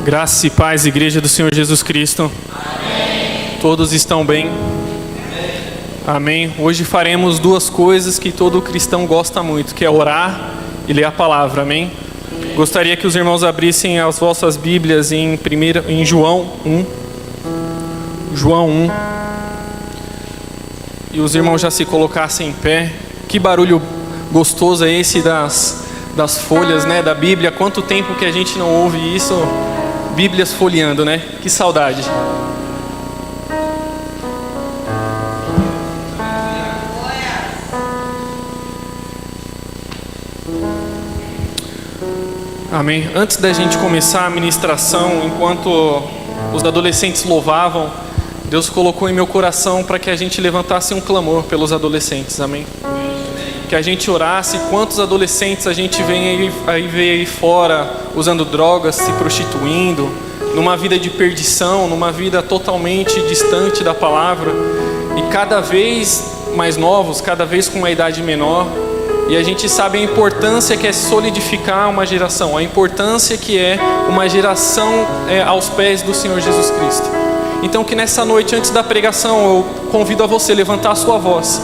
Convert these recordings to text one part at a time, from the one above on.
Graça e paz, Igreja do Senhor Jesus Cristo. Amém. Todos estão bem? Amém. Hoje faremos duas coisas que todo cristão gosta muito, que é orar e ler a palavra. Amém. Gostaria que os irmãos abrissem as vossas Bíblias em João 1. João 1. E os irmãos já se colocassem em pé. Que barulho gostoso é esse das folhas, né, da Bíblia. Quanto tempo que a gente não ouve isso, Bíblias folheando, né? Que saudade. Amém. Antes da gente começar a ministração, enquanto os adolescentes louvavam, Deus colocou em meu coração para que a gente levantasse um clamor pelos adolescentes. Amém. Que a gente orasse. Quantos adolescentes a gente vê aí fora usando drogas, se prostituindo, numa vida de perdição, numa vida totalmente distante da palavra, e cada vez mais novos, cada vez com uma idade menor. E a gente sabe a importância que é solidificar uma geração, a importância que é uma geração aos pés do Senhor Jesus Cristo. Então que nessa noite, antes da pregação, eu convido a você a levantar a sua voz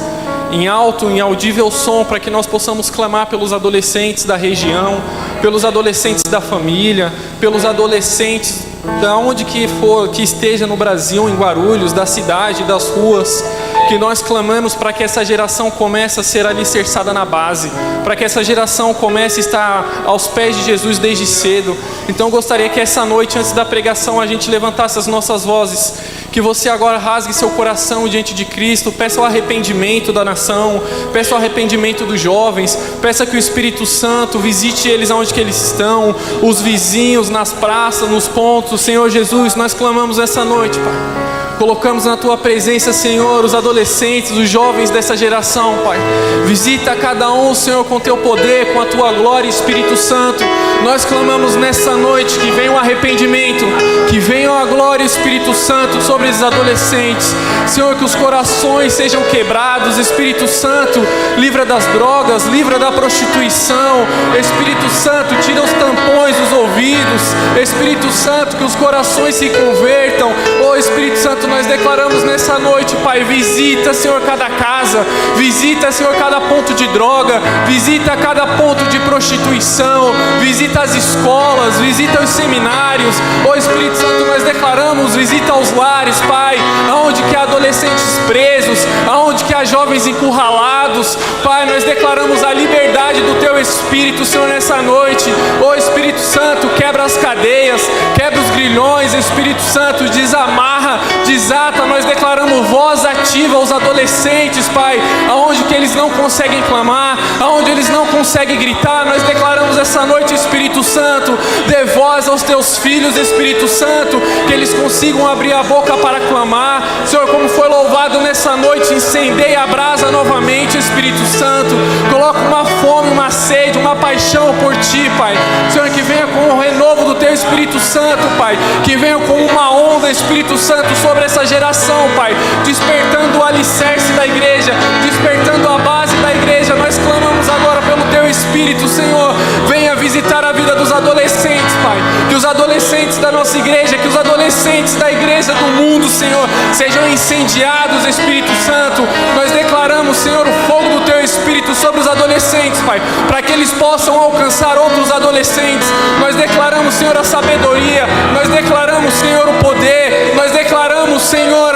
em alto, em audível som, para que nós possamos clamar pelos adolescentes da região, pelos adolescentes da família, pelos adolescentes da onde que for, que esteja no Brasil, em Guarulhos, da cidade, das ruas, que nós clamamos para que essa geração comece a ser alicerçada na base, para que essa geração comece a estar aos pés de Jesus desde cedo. Então eu gostaria que essa noite, antes da pregação, a gente levantasse as nossas vozes, que você agora rasgue seu coração diante de Cristo, peça o arrependimento da nação, peça o arrependimento dos jovens, peça que o Espírito Santo visite eles onde que eles estão, os vizinhos, nas praças, nos pontos. Senhor Jesus, nós clamamos essa noite, Pai. Colocamos na Tua presença, Senhor, os adolescentes, os jovens dessa geração, Pai. Visita cada um, Senhor, com Teu poder, com a Tua glória, Espírito Santo. Nós clamamos nessa noite que venha o arrependimento, que venha a glória, Espírito Santo, sobre esses adolescentes. Senhor, que os corações sejam quebrados, Espírito Santo, livra das drogas, livra da prostituição. Espírito Santo, tira os tampões dos ouvidos. Espírito Santo, que os corações se convertam. Oh, Espírito Santo, nós declaramos nessa noite, Pai, visita, Senhor, cada casa, visita, Senhor, cada ponto de droga, visita cada ponto de prostituição, visita as escolas, visita os seminários. Oh, Espírito Santo, nós declaramos, visita os lares, Pai, aonde que há adolescentes presos, aonde que há jovens encurralados, Pai, nós declaramos a liberdade do Teu Espírito, Senhor, nessa noite. Oh, Espírito Santo, quebra as cadeias, quebra os grilhões, Espírito Santo, desamarra, desata. Nós declaramos voz ativa aos adolescentes, Pai, aonde que eles não conseguem clamar, aonde eles não conseguem gritar. Nós declaramos essa noite, Espírito Santo, dê voz aos Teus filhos, Espírito Santo, que eles consigam abrir a boca para clamar. Senhor, como foi louvado nessa noite, incendeia a brasa novamente, Espírito Santo. Coloca uma fome, uma sede, uma paixão por Ti, Pai. Senhor, que venha com o renovo do Teu Espírito Santo, Pai, que venha com uma onda, Espírito Santo, sobre essa geração, Pai, despertando o alicerce da igreja, despertando a base da igreja. Nós clamamos agora pelo Teu Espírito, Senhor, venha visitar a vida dos adolescentes, Pai, que os adolescentes da nossa igreja, que os adolescentes da igreja do mundo, Senhor, sejam incendiados, Espírito Santo. Nós declaramos, Senhor, o fogo do Teu Espírito sobre os adolescentes, Pai, para que eles possam alcançar outros adolescentes. Nós declaramos, Senhor, a sabedoria, nós declaramos, Senhor, o poder, nós declaramos, Senhor,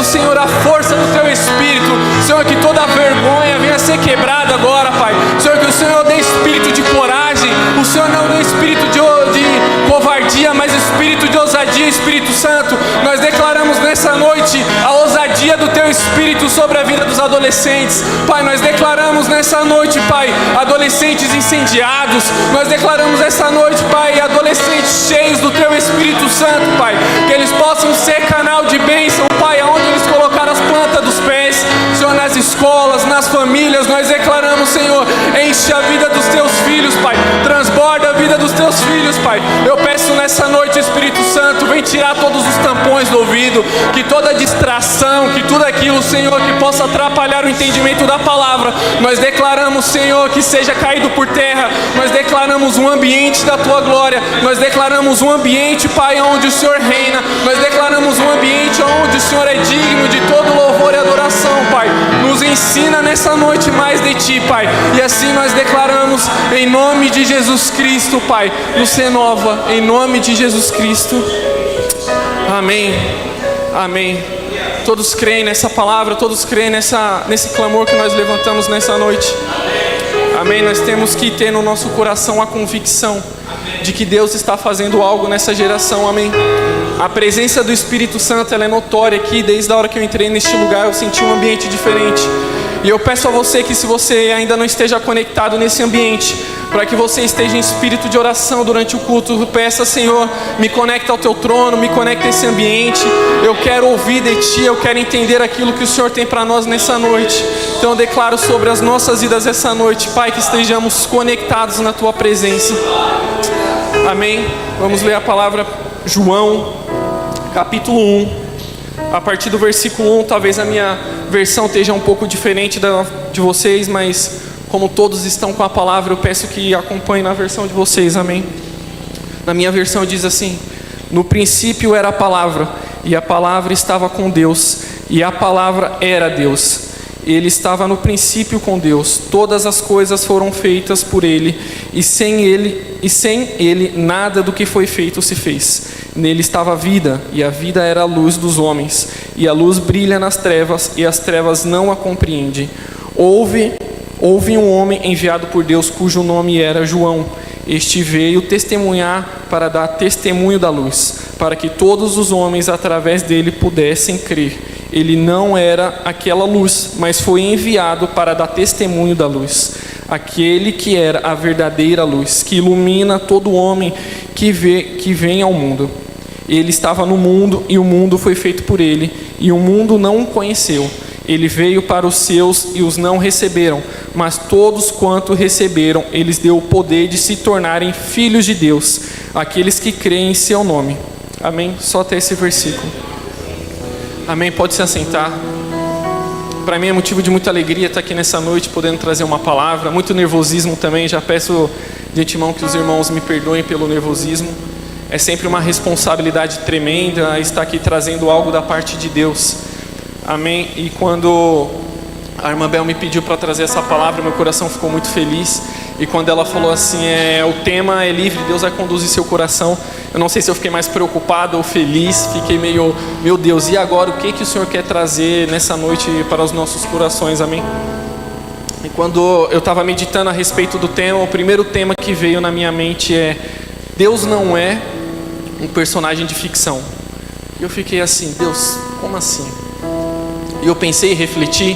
Senhor, a força do Teu Espírito. Senhor, que toda vergonha venha a ser quebrada agora, Pai. Senhor, que o Senhor dê espírito de coragem, o Senhor não dê espírito de covardia, mas espírito de ousadia, Espírito Santo. Nós declaramos nessa noite a ousadia do Teu Espírito sobre a vida dos adolescentes, Pai. Nós declaramos nessa noite, Pai, adolescentes incendiados. Nós declaramos essa noite, Pai, adolescentes cheios do Teu Espírito Santo, Pai, que eles possam ser canal de bênção, Pai, aonde eles colocaram as plantas dos pés, Senhor, nas escolas, nas famílias. Nós declaramos, Senhor, enche a vida dos Teus filhos, Pai, transborda a vida dos dos teus filhos, Pai. Eu peço nessa noite, Espírito Santo, vem tirar todos os tampões do ouvido, que toda distração, que tudo aquilo, Senhor, que possa atrapalhar o entendimento da palavra, nós declaramos, Senhor, que seja caído por terra. Nós declaramos um ambiente da Tua glória, nós declaramos um ambiente, Pai, onde o Senhor reina, nós declaramos um ambiente onde o Senhor é digno de todo louvor e adoração, Pai. Nos ensina nessa noite mais de Ti, Pai, e assim nós declaramos em nome de Jesus Cristo, Pai. Nos renova em nome de Jesus Cristo. Amém. Amém. Todos creem nessa palavra, todos creem nesse clamor que nós levantamos nessa noite. Amém. Nós temos que ter no nosso coração a convicção de que Deus está fazendo algo nessa geração. Amém. A presença do Espírito Santo, ela é notória aqui. Desde a hora que eu entrei neste lugar, eu senti um ambiente diferente. E eu peço a você que, se você ainda não esteja conectado nesse ambiente, para que você esteja em espírito de oração durante o culto, peça: Senhor, me conecta ao Teu trono, me conecta a esse ambiente. Eu quero ouvir de Ti, eu quero entender aquilo que o Senhor tem para nós nessa noite. Então eu declaro sobre as nossas vidas essa noite, Pai, que estejamos conectados na Tua presença. Amém. Vamos ler a palavra João, capítulo 1. A partir do versículo 1, talvez a minha versão esteja um pouco diferente de vocês, mas como todos estão com a palavra, eu peço que acompanhem na versão de vocês, amém? Na minha versão diz assim: no princípio era a palavra, e a palavra estava com Deus, e a palavra era Deus. Ele estava no princípio com Deus. Todas as coisas foram feitas por Ele, e sem Ele nada do que foi feito se fez. Nele estava a vida, e a vida era a luz dos homens. E a luz brilha nas trevas, e as trevas não a compreendem. Houve um homem enviado por Deus, cujo nome era João. Este veio testemunhar para dar testemunho da luz, para que todos os homens através dele pudessem crer. Ele não era aquela luz, mas foi enviado para dar testemunho da luz. Aquele que era a verdadeira luz, que ilumina todo homem que vem ao mundo. Ele estava no mundo, e o mundo foi feito por ele, e o mundo não o conheceu. Ele veio para os seus, e os não receberam, mas todos quanto receberam, eles deu o poder de se tornarem filhos de Deus, aqueles que creem em seu nome. Amém? Só até esse versículo. Amém? Pode se assentar. Para mim é motivo de muita alegria estar aqui nessa noite, podendo trazer uma palavra. Muito nervosismo também, já peço de antemão que os irmãos me perdoem pelo nervosismo. É sempre uma responsabilidade tremenda estar aqui trazendo algo da parte de Deus. Amém? E quando a irmã Bel me pediu para trazer essa palavra, meu coração ficou muito feliz. E quando ela falou assim, o tema é livre, Deus vai conduzir seu coração. Eu não sei se eu fiquei mais preocupado ou feliz, fiquei meio, meu Deus, e agora o que o Senhor quer trazer nessa noite para os nossos corações, amém? E quando eu estava meditando a respeito do tema, o primeiro tema que veio na minha mente é: Deus não é um personagem de ficção. E eu fiquei assim, Deus, como assim? E eu pensei e refleti.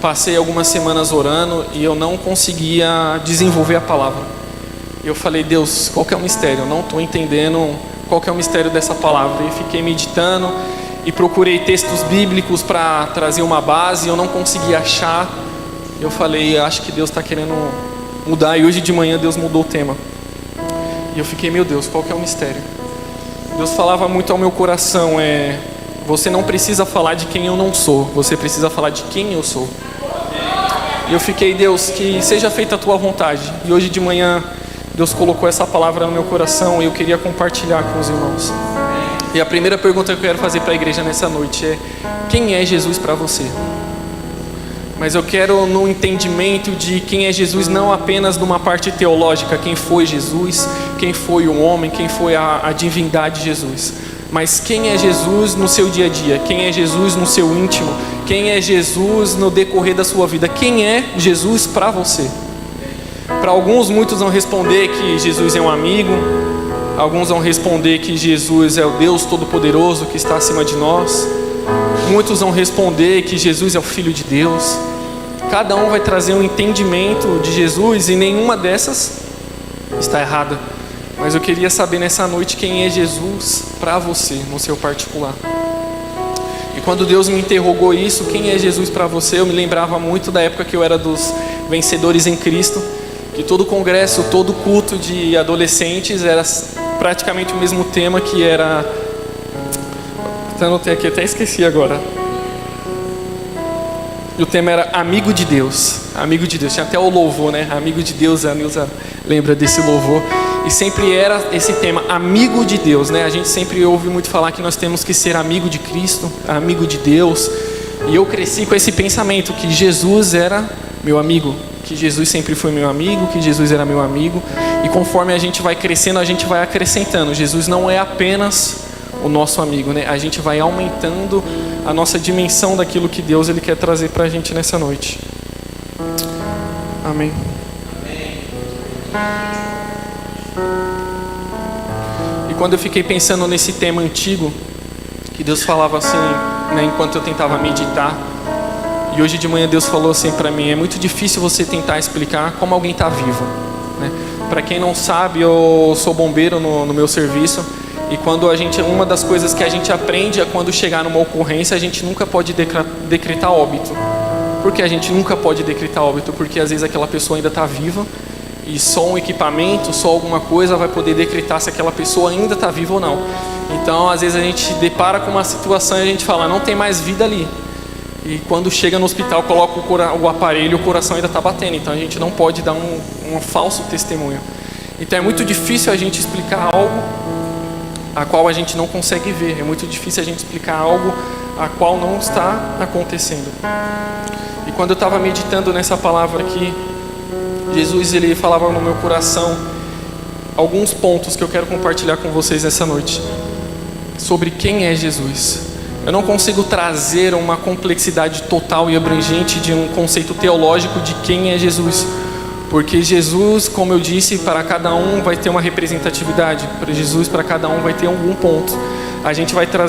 Passei algumas semanas orando e eu não conseguia desenvolver a palavra. Eu falei: Deus, qual que é o mistério? Eu não estou entendendo qual que é o mistério dessa palavra. E fiquei meditando e procurei textos bíblicos para trazer uma base. Eu não conseguia achar. Eu falei: acho que Deus está querendo mudar. E hoje de manhã Deus mudou o tema. E eu fiquei: meu Deus, qual que é o mistério? Deus falava muito ao meu coração: você não precisa falar de quem eu não sou, você precisa falar de quem eu sou. E eu fiquei: Deus, que seja feita a Tua vontade. E hoje de manhã Deus colocou essa palavra no meu coração e eu queria compartilhar com os irmãos. E a primeira pergunta que eu quero fazer para a igreja nessa noite é: quem é Jesus para você? Mas eu quero no entendimento de quem é Jesus, não apenas numa parte teológica, quem foi Jesus, quem foi o homem, quem foi a divindade de Jesus. Mas quem é Jesus no seu dia a dia? Quem é Jesus no seu íntimo? Quem é Jesus no decorrer da sua vida? Quem é Jesus para você? Para alguns, muitos vão responder que Jesus é um amigo. Alguns vão responder que Jesus é o Deus Todo-Poderoso que está acima de nós. Muitos vão responder que Jesus é o Filho de Deus. Cada um vai trazer um entendimento de Jesus e nenhuma dessas está errada. Mas eu queria saber nessa noite quem é Jesus para você, no seu particular. E quando Deus me interrogou isso, quem é Jesus para você, eu me lembrava muito da época que eu era dos vencedores em Cristo. que todo congresso, todo culto de adolescentes era praticamente o mesmo tema, que era... Eu anotei aqui, até esqueci agora. E o tema era Amigo de Deus. Amigo de Deus. Tinha até o louvor, né? Amigo de Deus, a Nilza lembra desse louvor. E sempre era esse tema, amigo de Deus, né? A gente sempre ouve muito falar que nós temos que ser amigo de Cristo, amigo de Deus. E eu cresci com esse pensamento, que Jesus era meu amigo, que Jesus sempre foi meu amigo, que Jesus era meu amigo. E conforme a gente vai crescendo, a gente vai acrescentando. Jesus não é apenas o nosso amigo, né? A gente vai aumentando a nossa dimensão daquilo que Deus ele quer trazer para a gente nessa noite. Amém. E quando eu fiquei pensando nesse tema antigo, que Deus falava assim, né, enquanto eu tentava meditar, e hoje de manhã Deus falou assim para mim: é muito difícil você tentar explicar como alguém está vivo, né? Para quem não sabe, eu sou bombeiro no meu serviço, e quando uma das coisas que a gente aprende é quando chegar numa ocorrência, a gente nunca pode decretar óbito. Por que a gente nunca pode decretar óbito? Porque às vezes aquela pessoa ainda está viva, e só um equipamento, só alguma coisa vai poder decretar se aquela pessoa ainda está viva ou não. Então às vezes a gente se depara com uma situação e a gente fala: não tem mais vida ali. E quando chega no hospital, coloca o aparelho, o coração ainda está batendo. Então a gente não pode dar um falso testemunho. Então é muito difícil a gente explicar algo a qual a gente não consegue ver. É muito difícil a gente explicar algo a qual não está acontecendo. E quando eu estava meditando nessa palavra aqui, Jesus ele falava no meu coração alguns pontos que eu quero compartilhar com vocês nessa noite, sobre quem é Jesus. Eu não consigo trazer uma complexidade total e abrangente de um conceito teológico de quem é Jesus, porque Jesus, como eu disse, para cada um vai ter uma representatividade. Para Jesus, para cada um vai ter algum ponto.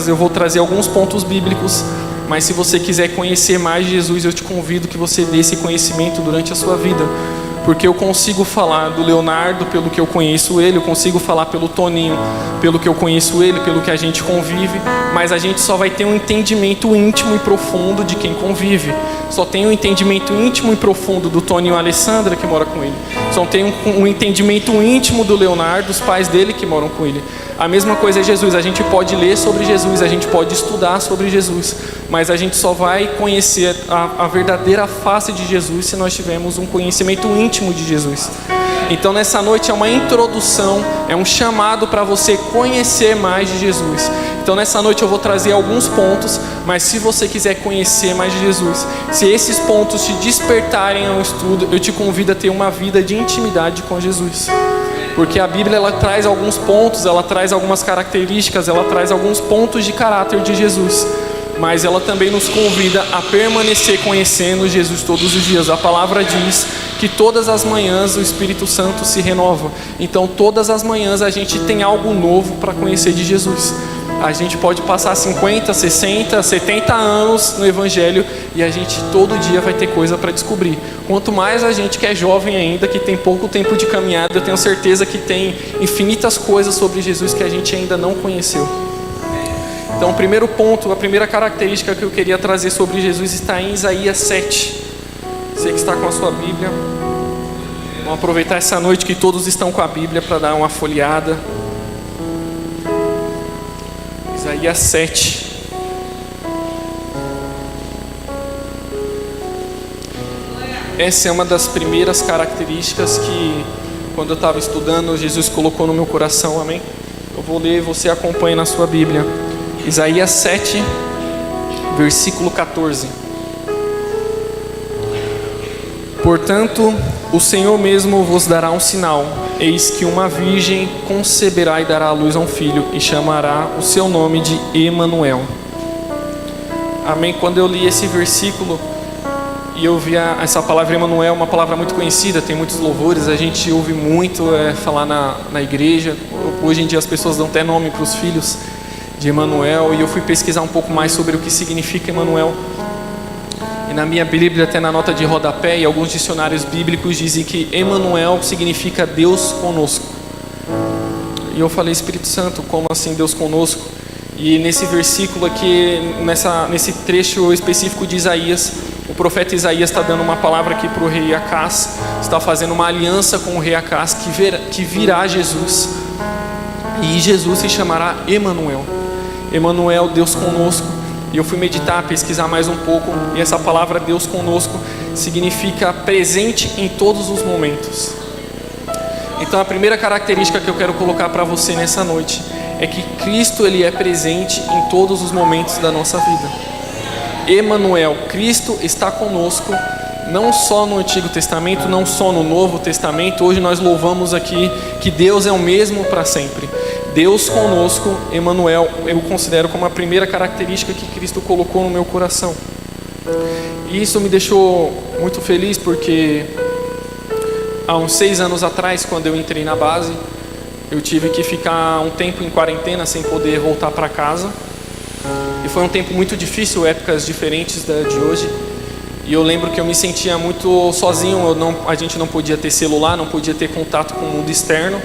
Eu vou trazer alguns pontos bíblicos, mas se você quiser conhecer mais de Jesus, eu te convido que você dê esse conhecimento durante a sua vida. Porque eu consigo falar do Leonardo pelo que eu conheço ele, eu consigo falar pelo Toninho pelo que eu conheço ele, pelo que a gente convive, mas a gente só vai ter um entendimento íntimo e profundo de quem convive. Só tem um entendimento íntimo e profundo do Toninho e a Alessandra, que mora com ele. Só tem um entendimento íntimo do Leonardo, dos pais dele que moram com ele. A mesma coisa é Jesus. A gente pode ler sobre Jesus, a gente pode estudar sobre Jesus, mas a gente só vai conhecer a verdadeira face de Jesus se nós tivermos um conhecimento íntimo de Jesus. Então nessa noite é uma introdução, é um chamado para você conhecer mais de Jesus. Então nessa noite eu vou trazer alguns pontos, mas se você quiser conhecer mais de Jesus, se esses pontos te despertarem ao estudo, eu te convido a ter uma vida de intimidade com Jesus. Porque a Bíblia ela traz alguns pontos, ela traz algumas características, ela traz alguns pontos de caráter de Jesus. Mas ela também nos convida a permanecer conhecendo Jesus todos os dias. A palavra diz que todas as manhãs o Espírito Santo se renova. Então todas as manhãs a gente tem algo novo para conhecer de Jesus. A gente pode passar 50, 60, 70 anos no Evangelho e a gente todo dia vai ter coisa para descobrir. Quanto mais a gente que é jovem ainda, que tem pouco tempo de caminhada, eu tenho certeza que tem infinitas coisas sobre Jesus que a gente ainda não conheceu. Então o primeiro ponto, a primeira característica que eu queria trazer sobre Jesus está em Isaías 7. Você que está com a sua Bíblia, vamos aproveitar essa noite que todos estão com a Bíblia para dar uma folheada. Isaías 7. Essa é uma das primeiras características que, quando eu estava estudando, Jesus colocou no meu coração, amém? Eu vou ler e você acompanha na sua Bíblia. Isaías 7, versículo 14. Portanto, o Senhor mesmo vos dará um sinal. Eis que uma virgem conceberá e dará à luz a um filho, e chamará o seu nome de Emanuel. Amém? Quando eu li esse versículo e eu vi essa palavra Emanuel, uma palavra muito conhecida, tem muitos louvores, a gente ouve muito falar na igreja. Hoje em dia as pessoas dão até nome para os filhos de Emanuel, e eu fui pesquisar um pouco mais sobre o que significa Emanuel. E na minha Bíblia, até na nota de rodapé, e alguns dicionários bíblicos dizem que Emanuel significa Deus conosco. E eu falei: Espírito Santo, como assim Deus conosco? E nesse versículo aqui, nesse trecho específico de Isaías, o profeta Isaías está dando uma palavra aqui para o rei Acás, está fazendo uma aliança com o rei Acás, que virá Jesus, e Jesus se chamará Emanuel. Emanuel, Deus conosco. E eu fui meditar, pesquisar mais um pouco, e essa palavra Deus conosco significa presente em todos os momentos. Então a primeira característica que eu quero colocar para você nessa noite é que Cristo, ele é presente em todos os momentos da nossa vida. Emanuel, Cristo está conosco, não só no Antigo Testamento, não só no Novo Testamento. Hoje nós louvamos aqui que Deus é o mesmo para sempre. Deus conosco, Emanuel, eu considero como a primeira característica que Cristo colocou no meu coração. E isso me deixou muito feliz, porque há uns 6 anos atrás, quando eu entrei na base, eu tive que ficar um tempo em quarentena sem poder voltar para casa. E foi um tempo muito difícil, épocas diferentes da de hoje. E eu lembro que eu me sentia muito sozinho. A gente não podia ter celular, não podia ter contato com o mundo externo.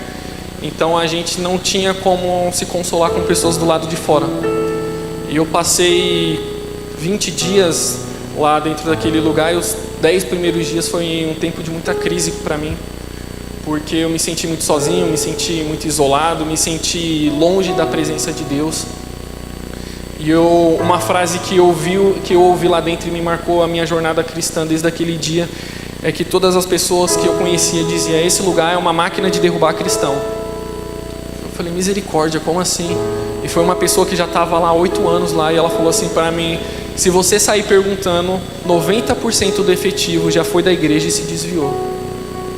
Então a gente não tinha como se consolar com pessoas do lado de fora. E eu passei 20 dias lá dentro daquele lugar, e os 10 primeiros dias foi um tempo de muita crise para mim, porque eu me senti muito sozinho, me senti muito isolado, me senti longe da presença de Deus. E uma frase que eu ouvi lá dentro e me marcou a minha jornada cristã desde aquele dia, é que todas as pessoas que eu conhecia diziam: esse lugar é uma máquina de derrubar cristão. Eu falei: misericórdia, como assim? E foi uma pessoa que já estava lá há 8 anos lá, e ela falou assim para mim: se você sair perguntando, 90% do efetivo já foi da igreja e se desviou.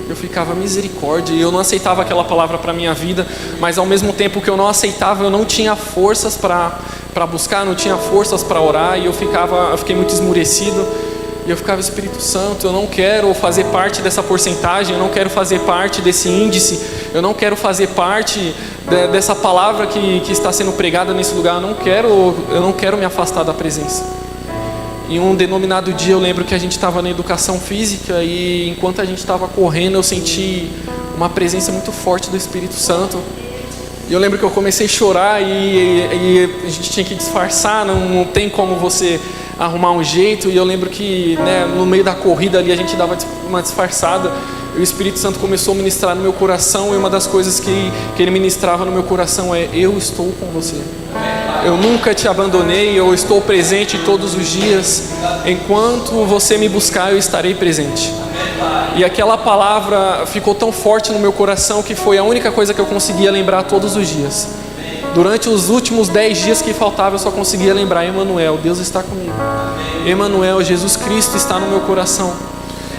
Eu ficava: misericórdia, e eu não aceitava aquela palavra para a minha vida, mas ao mesmo tempo que eu não aceitava, eu não tinha forças para buscar, não tinha forças para orar, e eu fiquei muito esmurecido. E eu ficava: Espírito Santo, eu não quero fazer parte dessa porcentagem, eu não quero fazer parte desse índice, eu não quero fazer parte dessa palavra que está sendo pregada nesse lugar, eu não quero me afastar da presença. Em um denominado dia eu lembro que a gente estava na educação física, e enquanto a gente estava correndo eu senti uma presença muito forte do Espírito Santo. E eu lembro que eu comecei a chorar, e a gente tinha que disfarçar, não tem como você arrumar um jeito. E eu lembro que, no meio da corrida ali a gente dava uma disfarçada, e o Espírito Santo começou a ministrar no meu coração, e uma das coisas que ele ministrava no meu coração é: eu estou com você, eu nunca te abandonei, eu estou presente todos os dias, enquanto você me buscar eu estarei presente. E aquela palavra ficou tão forte no meu coração que foi a única coisa que eu conseguia lembrar todos os dias. Durante os últimos 10 dias que faltavam, eu só conseguia lembrar: Emanuel, Deus está comigo. Emanuel, Jesus Cristo está no meu coração.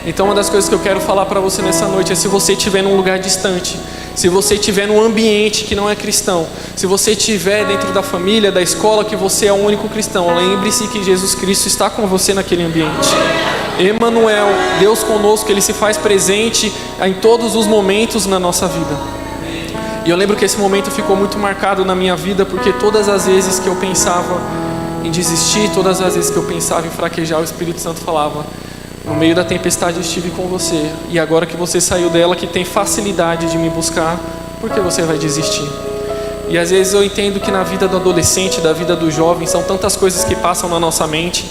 Então uma das coisas que eu quero falar para você nessa noite é: se você estiver num lugar distante, se você estiver num ambiente que não é cristão, se você estiver dentro da família, da escola, que você é o único cristão, lembre-se que Jesus Cristo está com você naquele ambiente. Emanuel, Deus conosco, Ele se faz presente em todos os momentos na nossa vida. E eu lembro que esse momento ficou muito marcado na minha vida, porque todas as vezes que eu pensava em desistir, todas as vezes que eu pensava em fraquejar, o Espírito Santo falava: no meio da tempestade eu estive com você, e agora que você saiu dela, que tem facilidade de me buscar, por que você vai desistir? E às vezes eu entendo que na vida do adolescente, da vida do jovem, são tantas coisas que passam na nossa mente.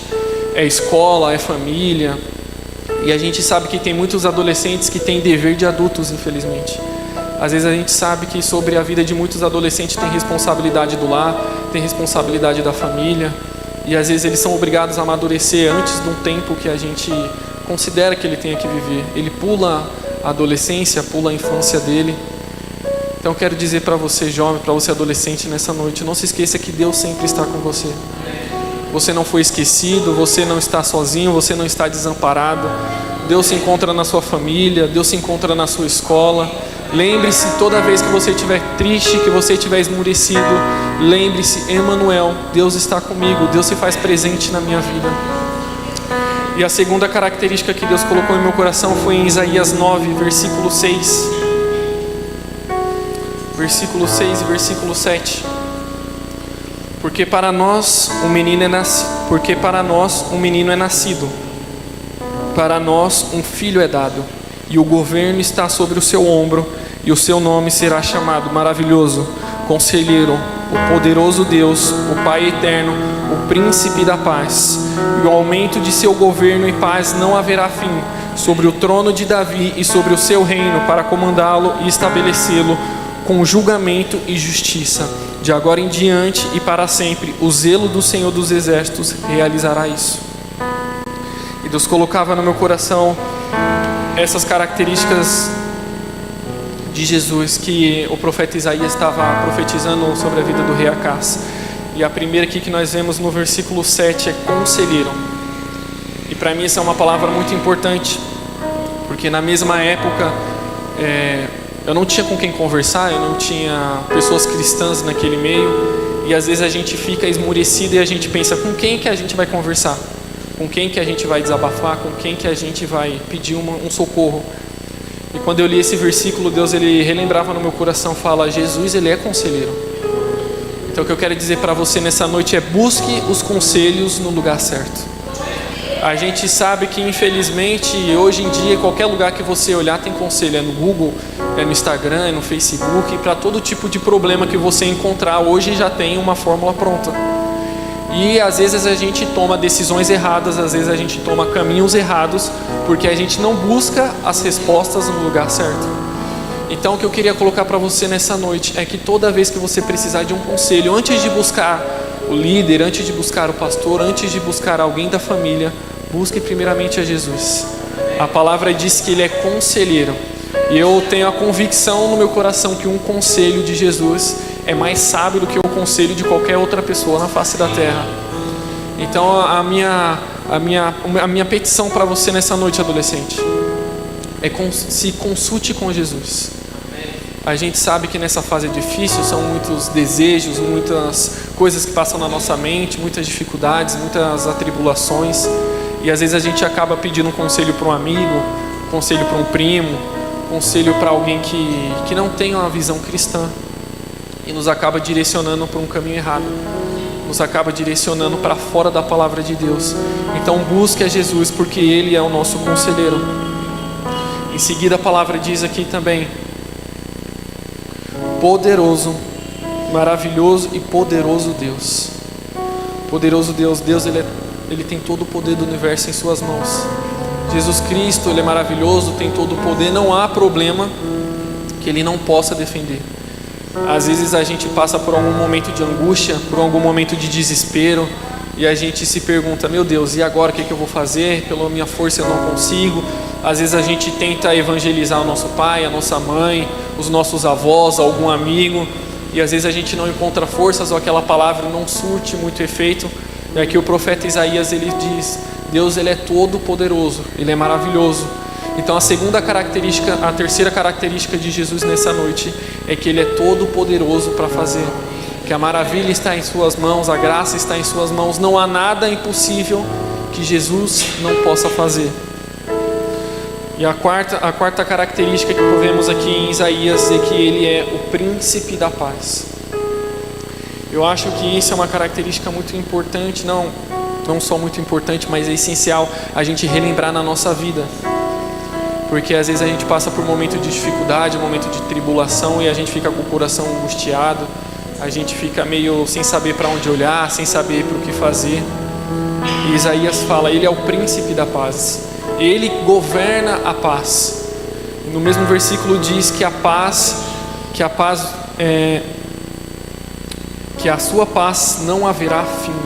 É escola, é família, e a gente sabe que tem muitos adolescentes que têm dever de adultos, infelizmente. Às vezes a gente sabe que sobre a vida de muitos adolescentes tem responsabilidade do lar, tem responsabilidade da família, e às vezes eles são obrigados a amadurecer antes de um tempo que a gente considera que ele tenha que viver. Ele pula a adolescência, pula a infância dele. Então eu quero dizer para você jovem, para você adolescente nessa noite: não se esqueça que Deus sempre está com você. Você não foi esquecido, você não está sozinho, você não está desamparado. Deus se encontra na sua família, Deus se encontra na sua escola. Lembre-se, toda vez que você estiver triste, que você estiver esmurecido, lembre-se: Emanuel, Deus está comigo, Deus se faz presente na minha vida. E a segunda característica que Deus colocou em meu coração foi em Isaías 9, versículo 6. Versículo 6 e versículo 7. Porque para nós um menino é nascido, para nós um filho é dado, e o governo está sobre o seu ombro, e o seu nome será chamado Maravilhoso, Conselheiro, o poderoso Deus, o Pai eterno, o príncipe da paz. E o aumento de seu governo e paz não haverá fim sobre o trono de Davi e sobre o seu reino, para comandá-lo e estabelecê-lo com julgamento e justiça, de agora em diante e para sempre. O zelo do Senhor dos Exércitos realizará isso. E Deus colocava no meu coração essas características de Jesus que o profeta Isaías estava profetizando sobre a vida do rei Acás. E a primeira aqui que nós vemos no versículo 7 é conselheiro. E para mim essa é uma palavra muito importante, porque na mesma época eu não tinha com quem conversar, eu não tinha pessoas cristãs naquele meio, e às vezes a gente fica esmurecido e a gente pensa, com quem que a gente vai conversar? Com quem que a gente vai desabafar? Com quem que a gente vai pedir um socorro? E quando eu li esse versículo, Deus ele relembrava no meu coração, fala, Jesus ele é conselheiro. Então o que eu quero dizer para você nessa noite é, busque os conselhos no lugar certo. A gente sabe que infelizmente hoje em dia qualquer lugar que você olhar tem conselho, é no Google, é no Instagram, é no Facebook, para todo tipo de problema que você encontrar hoje já tem uma fórmula pronta. E às vezes a gente toma decisões erradas, às vezes a gente toma caminhos errados, porque a gente não busca as respostas no lugar certo. Então o que eu queria colocar para você nessa noite é que toda vez que você precisar de um conselho, antes de buscar o líder, antes de buscar o pastor, antes de buscar alguém da família, busque primeiramente a Jesus. A palavra diz que ele é conselheiro. E eu tenho a convicção no meu coração que um conselho de Jesus é mais sábio do que o conselho de qualquer outra pessoa na face da terra. Então a minha petição para você nessa noite, adolescente, é se consulte com Jesus. A gente sabe que nessa fase é difícil, são muitos desejos, muitas coisas que passam na nossa mente, muitas dificuldades, muitas atribulações. E às vezes a gente acaba pedindo um conselho para um amigo, conselho para um primo, conselho para alguém que não tem uma visão cristã. E nos acaba direcionando para um caminho errado. Nos acaba direcionando para fora da palavra de Deus. Então busque a Jesus, porque Ele é o nosso conselheiro. Em seguida a palavra diz aqui também, poderoso, maravilhoso e poderoso Deus. Poderoso Deus, Ele tem todo o poder do universo em suas mãos. Jesus Cristo, Ele é maravilhoso, tem todo o poder, não há problema que Ele não possa defender. Às vezes a gente passa por algum momento de angústia, por algum momento de desespero, e a gente se pergunta, meu Deus, e agora o que eu vou fazer? Pela minha força eu não consigo. Às vezes a gente tenta evangelizar o nosso pai, a nossa mãe, os nossos avós, algum amigo, e às vezes a gente não encontra forças ou aquela palavra não surte muito efeito. E aqui o profeta Isaías ele diz, Deus ele é todo poderoso, Ele é maravilhoso. Então a terceira característica de Jesus nessa noite é que Ele é todo poderoso para fazer, que a maravilha está em suas mãos, a graça está em suas mãos, não há nada impossível que Jesus não possa fazer. E a quarta característica que vemos aqui em Isaías é que Ele é o príncipe da paz. Eu acho que isso é uma característica muito importante, não só muito importante, mas é essencial a gente relembrar na nossa vida. Porque às vezes a gente passa por um momento de dificuldade, um momento de tribulação, e a gente fica com o coração angustiado, a gente fica meio sem saber para onde olhar, sem saber para o que fazer. E Isaías fala, Ele é o príncipe da paz, Ele governa a paz. No mesmo versículo diz que a sua paz não haverá fim.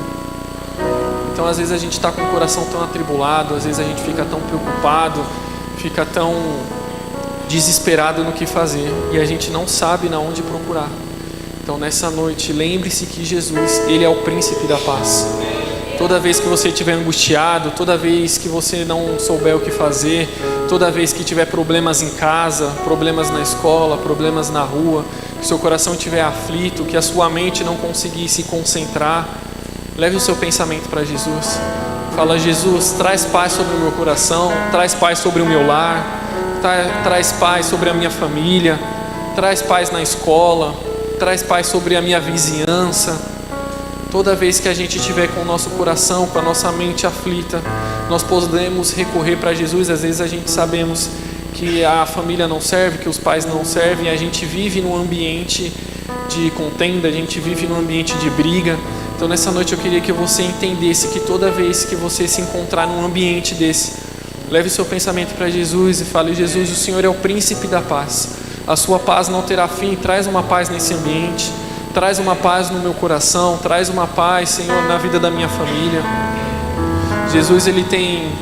Então às vezes a gente está com o coração tão atribulado, às vezes a gente fica tão preocupado, fica tão desesperado no que fazer, e a gente não sabe na onde procurar. Então nessa noite, lembre-se que Jesus, Ele é o príncipe da paz. Toda vez que você estiver angustiado, toda vez que você não souber o que fazer, toda vez que tiver problemas em casa, problemas na escola, problemas na rua, que seu coração estiver aflito, que a sua mente não conseguir se concentrar, leve o seu pensamento para Jesus. Fala, Jesus, traz paz sobre o meu coração, traz paz sobre o meu lar, traz paz sobre a minha família, traz paz na escola, traz paz sobre a minha vizinhança. Toda vez que a gente estiver com o nosso coração, com a nossa mente aflita, nós podemos recorrer para Jesus. Às vezes a gente sabemos que a família não serve, que os pais não servem, a gente vive num ambiente de contenda, a gente vive num ambiente de briga. Então nessa noite eu queria que você entendesse que toda vez que você se encontrar num ambiente desse, leve seu pensamento para Jesus e fale: Jesus, o Senhor é o príncipe da paz. A sua paz não terá fim. Traz uma paz nesse ambiente, traz uma paz no meu coração, traz uma paz, Senhor, na vida da minha família. Jesus, Ele tem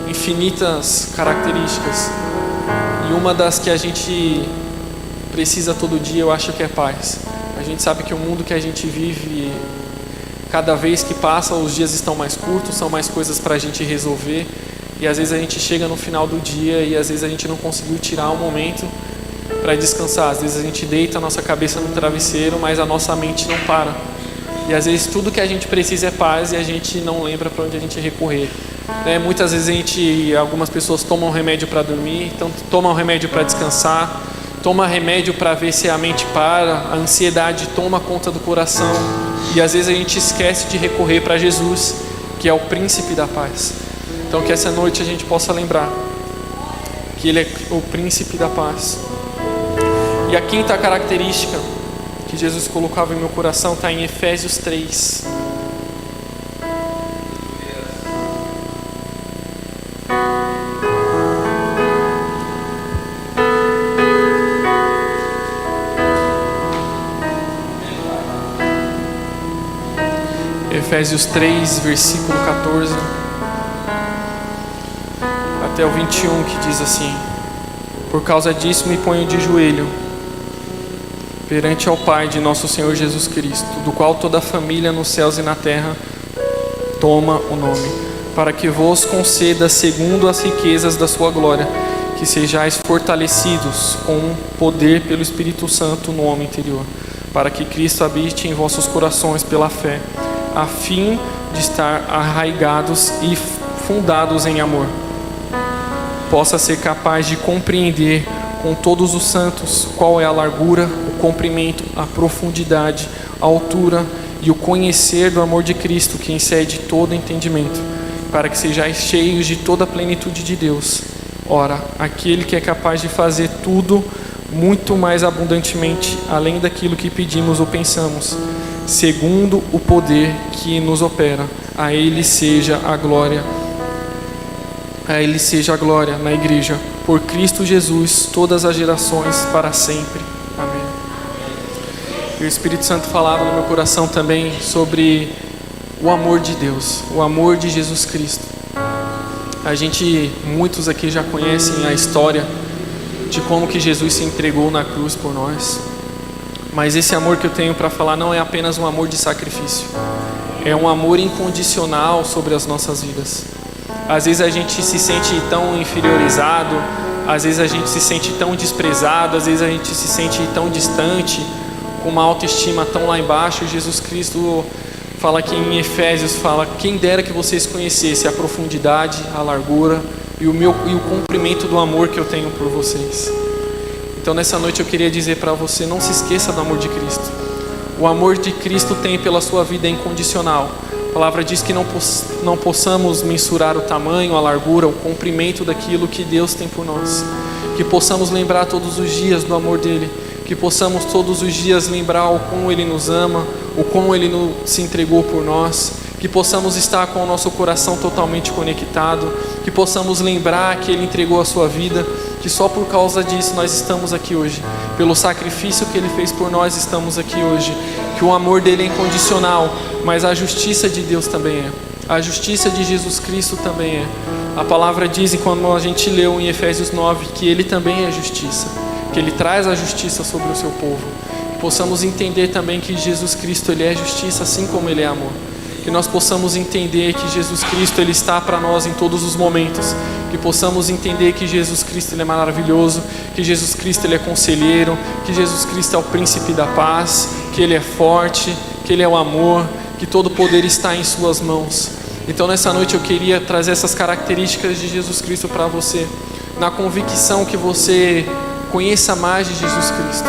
infinitas características, e uma das que a gente precisa todo dia, eu acho que é paz. A gente sabe que o mundo que a gente vive, cada vez que passa, os dias estão mais curtos, são mais coisas para a gente resolver, e às vezes a gente chega no final do dia e às vezes a gente não conseguiu tirar um momento para descansar. Às vezes a gente deita a nossa cabeça no travesseiro, mas a nossa mente não para, e às vezes tudo que a gente precisa é paz e a gente não lembra para onde a gente recorrer, né? Muitas vezes algumas pessoas tomam remédio para dormir, então tomam remédio para descansar, toma remédio para ver se a mente para, a ansiedade toma conta do coração, e às vezes a gente esquece de recorrer para Jesus, que é o príncipe da paz. Então que essa noite a gente possa lembrar que Ele é o príncipe da paz. E a quinta característica que Jesus colocava em meu coração está em Efésios 3. Efésios 3, versículo 14 até o 21, que diz assim: por causa disso me ponho de joelho perante ao Pai de nosso Senhor Jesus Cristo, do qual toda a família nos céus e na terra toma o nome, para que vos conceda, segundo as riquezas da sua glória, que sejais fortalecidos com poder pelo Espírito Santo no homem interior, para que Cristo habite em vossos corações pela fé, a fim de estar arraigados e fundados em amor, possa ser capaz de compreender com todos os santos qual é a largura, o comprimento, a profundidade, a altura e o conhecer do amor de Cristo, que excede todo entendimento, para que sejais cheios de toda a plenitude de Deus. Ora, aquele que é capaz de fazer tudo muito mais abundantemente, além daquilo que pedimos ou pensamos, segundo o poder que nos opera, a Ele seja a glória na igreja, por Cristo Jesus, todas as gerações, para sempre. Amém. E o Espírito Santo falava no meu coração também sobre o amor de Deus, o amor de Jesus Cristo. Muitos aqui já conhecem a história de como que Jesus se entregou na cruz por nós. Mas esse amor que eu tenho para falar não é apenas um amor de sacrifício, é um amor incondicional sobre as nossas vidas. Às vezes a gente se sente tão inferiorizado, às vezes a gente se sente tão desprezado, às vezes a gente se sente tão distante, com uma autoestima tão lá embaixo. E Jesus Cristo fala aqui em Efésios, fala: quem dera que vocês conhecessem a profundidade, a largura e o comprimento do amor que eu tenho por vocês. Então nessa noite eu queria dizer para você: não se esqueça do amor de Cristo. O amor de Cristo tem pela sua vida é incondicional. A palavra diz que não possamos mensurar o tamanho, a largura, o comprimento daquilo que Deus tem por nós. Que possamos lembrar todos os dias do amor dEle. Que possamos todos os dias lembrar o quão Ele nos ama, o quão Ele se entregou por nós. Que possamos estar com o nosso coração totalmente conectado. Que possamos lembrar que Ele entregou a sua vida, que só por causa disso nós estamos aqui hoje. Pelo sacrifício que Ele fez por nós, estamos aqui hoje. Que o amor dEle é incondicional, mas a justiça de Deus também é. A justiça de Jesus Cristo também é. A palavra diz, quando a gente leu em Efésios 9, que Ele também é justiça, que Ele traz a justiça sobre o seu povo. Que possamos entender também que Jesus Cristo, Ele é justiça, assim como Ele é amor. Que nós possamos entender que Jesus Cristo, Ele está para nós em todos os momentos. Que possamos entender que Jesus Cristo, Ele é maravilhoso, que Jesus Cristo, Ele é conselheiro, que Jesus Cristo é o príncipe da paz, que Ele é forte, que Ele é o amor, que todo o poder está em suas mãos. Então nessa noite eu queria trazer essas características de Jesus Cristo para você, na convicção que você conheça mais de Jesus Cristo.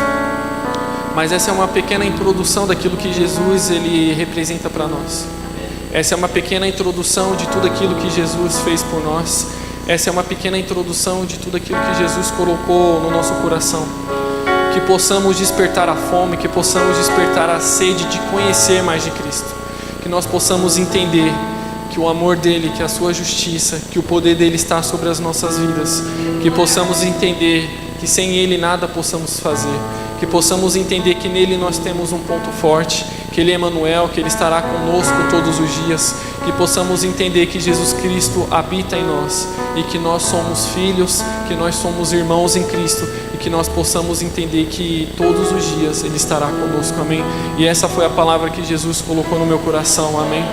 Mas essa é uma pequena introdução daquilo que Jesus Ele representa para nós. Essa é uma pequena introdução de tudo aquilo que Jesus fez por nós. Essa é uma pequena introdução de tudo aquilo que Jesus colocou no nosso coração. Que que possamos despertar a fome, que possamos despertar a sede de conhecer mais de Cristo, que nós possamos entender que o amor dele, que a sua justiça, que o poder dele está sobre as nossas vidas, que possamos entender que sem ele nada possamos fazer, que possamos entender que nele nós temos um ponto forte, que ele é Emanuel, que ele estará conosco todos os dias, que possamos entender que Jesus Cristo habita em nós e que nós somos filhos, que nós somos irmãos em Cristo e que nós possamos entender que todos os dias ele estará conosco, amém? E essa foi a palavra que Jesus colocou no meu coração, amém?